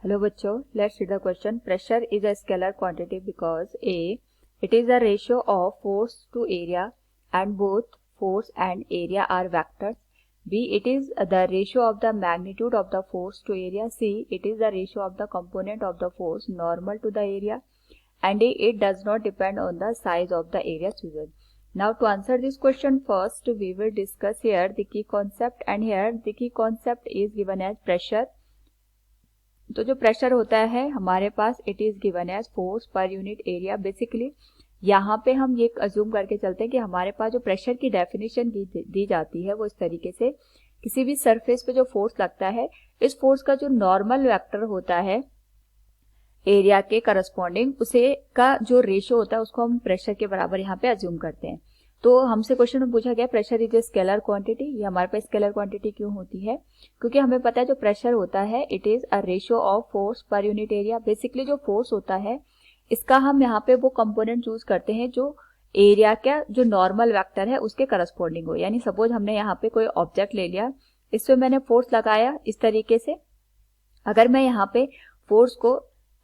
Hello बच्चों, let's read the question. Pressure is a scalar quantity because A it is the ratio of force to area and both force and area are vectors. B it is the ratio of the magnitude of the force to area. C it is the ratio of the component of the force normal to the area. And it does not depend on the size of the area chosen. Now to answer this question, first we will discuss here the key concept, and here the key concept is given as pressure. तो जो pressure होता है हमारे पास, it is given as force per unit area. Basically यहाँ पे हम ये अज्यूम करके चलते हैं कि हमारे पास जो प्रेशर की डेफिनेशन दी जाती है वो इस तरीके से, किसी भी सरफेस पे जो फोर्स लगता है, इस फोर्स का जो नॉर्मल वेक्टर होता है एरिया के करस्पॉन्डिंग, उसे का जो रेशियो होता है उसको हम प्रेशर के बराबर यहाँ पे अज्यूम करते हैं. तो हमसे क्वेश्चन में पूछा गया pressure is a scalar quantity. ये हमारे पास स्केलर क्वांटिटी क्यों होती है? क्योंकि हमें पता है जो प्रेशर होता है it is a ratio of force per unit area. Basically जो फोर्स होता है इसका हम यहाँ पे वो कंपोनेंट चूज करते हैं जो एरिया का जो नॉर्मल वेक्टर है उसके करस्पॉन्डिंग हो. यानी सपोज हमने यहाँ पे कोई ऑब्जेक्ट ले लिया, इस पे मैंने फोर्स लगाया इस तरीके से. अगर मैं यहाँ पे फोर्स को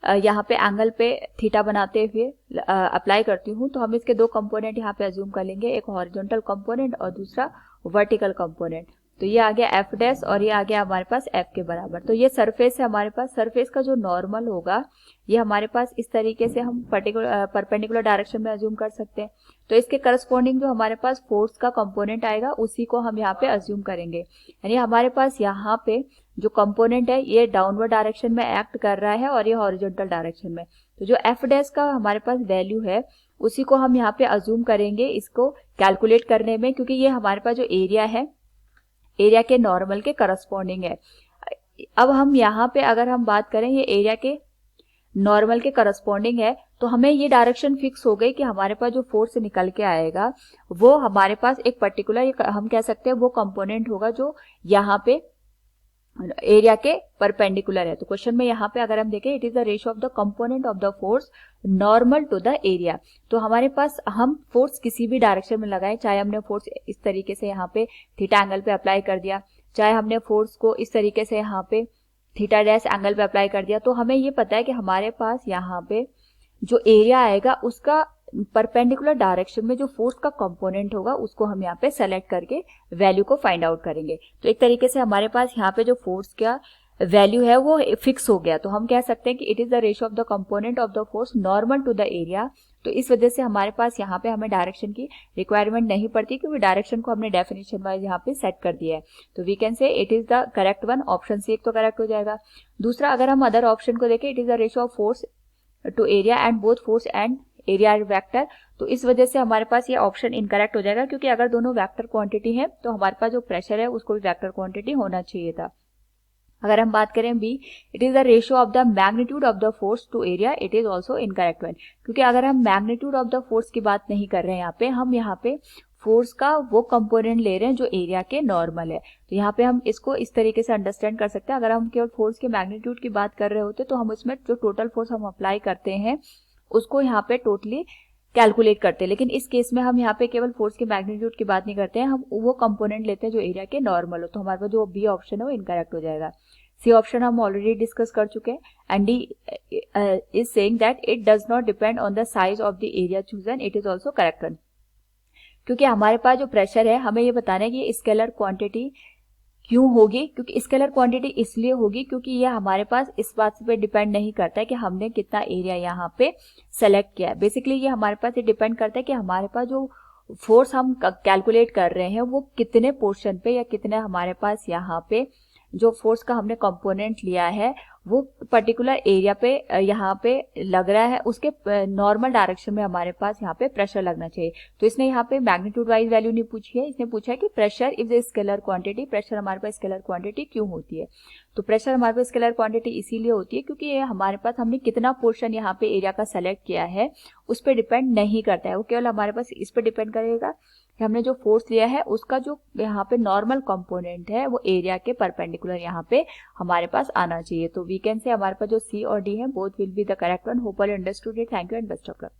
यहाँ पे एंगल पे थीटा बनाते हुए अप्लाई करती हूँ, तो हम इसके दो कंपोनेंट यहाँ पे अज्यूम कर लेंगे, एक हॉरिजॉन्टल कंपोनेंट और दूसरा वर्टिकल कंपोनेंट. तो ये आ गया एफ डैश और ये आ गया हमारे पास एफ के बराबर. तो ये सरफेस है हमारे पास. सरफेस का जो नॉर्मल होगा ये हमारे पास इस तरीके से हम परपेंडिकुलर डायरेक्शन में अज्यूम कर सकते हैं. तो इसके करस्पॉन्डिंग जो हमारे पास फोर्स का कंपोनेंट आएगा उसी को हम यहाँ पे अज्यूम करेंगे. यानी हमारे पास यहाँ पे जो कंपोनेंट है ये डाउनवर्ड डायरेक्शन में एक्ट कर रहा है और ये हॉरिजॉन्टल डायरेक्शन में. तो जो एफ डैश का हमारे पास वैल्यू है उसी को हम यहाँ पे अज्यूम करेंगे इसको कैलकुलेट करने में, क्योंकि ये हमारे पास जो एरिया है एरिया के नॉर्मल के करस्पॉन्डिंग है. अब हम यहाँ पे अगर हम बात करें ये एरिया के नॉर्मल के करस्पॉन्डिंग है, तो हमें ये डायरेक्शन फिक्स हो गई कि हमारे पास जो फोर्स निकल के आएगा वो हमारे पास एक पर्टिकुलर, हम कह सकते हैं वो कंपोनेंट होगा जो यहाँ पे एरिया के परपेंडिकुलर है. तो क्वेश्चन में यहाँ पे अगर हम देखें it is the ratio of the component of the force normal to the area. तो हमारे पास हम फोर्स किसी भी डायरेक्शन में लगाए, चाहे हमने फोर्स इस तरीके से यहाँ पे थीटा एंगल पे अप्लाई कर दिया, चाहे हमने फोर्स को इस तरीके से यहाँ पे थीटा डैश एंगल पे अप्लाई कर दिया, तो हमें ये पता है कि हमारे पास यहाँ पे जो एरिया आएगा उसका परपेंडिकुलर डायरेक्शन में जो फोर्स का कंपोनेंट होगा उसको हम यहाँ पे सेलेक्ट करके वैल्यू को फाइंड आउट करेंगे. तो एक तरीके से हमारे पास यहाँ पे जो फोर्स का वैल्यू है वो फिक्स हो गया. तो हम कह सकते हैं कि it is the ratio of the component of the force normal to the area. तो इस वजह से हमारे पास यहाँ पे हमें डायरेक्शन की रिक्वायरमेंट नहीं पड़ती, क्योंकि डायरेक्शन को हमने डेफिनेशन वाइज यहाँ पे सेट कर दिया है. तो we can say it is the correct one. Option C एक तो करेक्ट हो जाएगा. दूसरा अगर हम अदर ऑप्शन को देखें, it is the ratio of force to area and both force and area vector. तो इस वजह से हमारे पास ये ऑप्शन इनकरेक्ट हो जाएगा, क्योंकि अगर दोनों वेक्टर क्वांटिटी है तो हमारे पास जो प्रेशर है उसको भी वेक्टर क्वांटिटी होना चाहिए था. अगर हम बात करें B, it is the ratio of the magnitude of the force to area, it is also incorrect one. क्योंकि अगर हम मैग्नीट्यूड ऑफ द फोर्स की बात नहीं कर रहे हैं यहाँ पे, हम यहाँ पे फोर्स का वो कंपोनेंट ले रहे हैं जो एरिया के नॉर्मल है. तो यहाँ पे हम इसको इस तरीके से अंडरस्टैंड कर सकते हैं. अगर हम केवल फोर्स के मैग्नीट्यूड की बात कर रहे होते तो हम इसमें जो टोटल फोर्स हम अप्लाई करते हैं उसको यहाँ पे टोटली कैलकुलेट करते हैं. लेकिन इस केस में हम यहाँ पे केवल फोर्स के मैग्नीट्यूड की बात नहीं करते हैं, हम वो कंपोनेंट लेते हैं जो एरिया के नॉर्मल हो. तो हमारे पास जो बी ऑप्शन है वो इनकरेक्ट हो जाएगा. सी ऑप्शन हम ऑलरेडी डिस्कस कर चुके हैं. And D is saying that it does not depend on the size of the area chosen, it is also correct one. क्योंकि हमारे पास जो प्रेशर है हमें ये बताना है कि ये स्केलर क्वांटिटी क्यों होगी. क्योंकि स्केलर क्वांटिटी इसलिए होगी क्योंकि ये हमारे पास इस बात पे डिपेंड नहीं करता है कि हमने कितना एरिया यहाँ पे सेलेक्ट किया है. बेसिकली ये हमारे पास ये डिपेंड करता है कि हमारे पास जो फोर्स हम कैलकुलेट कर रहे हैं वो कितने पोर्शन पे या कितने हमारे पास यहाँ पे जो फोर्स का हमने कंपोनेंट लिया है वो पर्टिकुलर एरिया पे यहाँ पे लग रहा है, उसके नॉर्मल डायरेक्शन में हमारे पास यहाँ पे प्रेशर लगना चाहिए. तो इसने यहाँ पे मैग्नीट्यूड वाइज वैल्यू नहीं पूछी है, इसने पूछा है कि pressure is a scalar quantity. Pressure हमारे पास स्केलर क्वांटिटी क्यों होती है? तो प्रेशर हमारे पास स्केलर क्वांटिटी इसीलिए होती है क्योंकि ये हमारे पास हमने कितना पोर्शन यहाँ पे एरिया का सेलेक्ट किया है उस पर डिपेंड नहीं करता है. वो केवल हमारे पास इस पर डिपेंड करेगा कि हमने जो फोर्स लिया है उसका जो यहाँ पे नॉर्मल कंपोनेंट है वो एरिया के परपेंडिकुलर यहाँ पे हमारे पास आना चाहिए. तो वी कैन से हमारे पास जो सी और डी है both will be the correct one. Hope you understood it. Thank you and best of luck.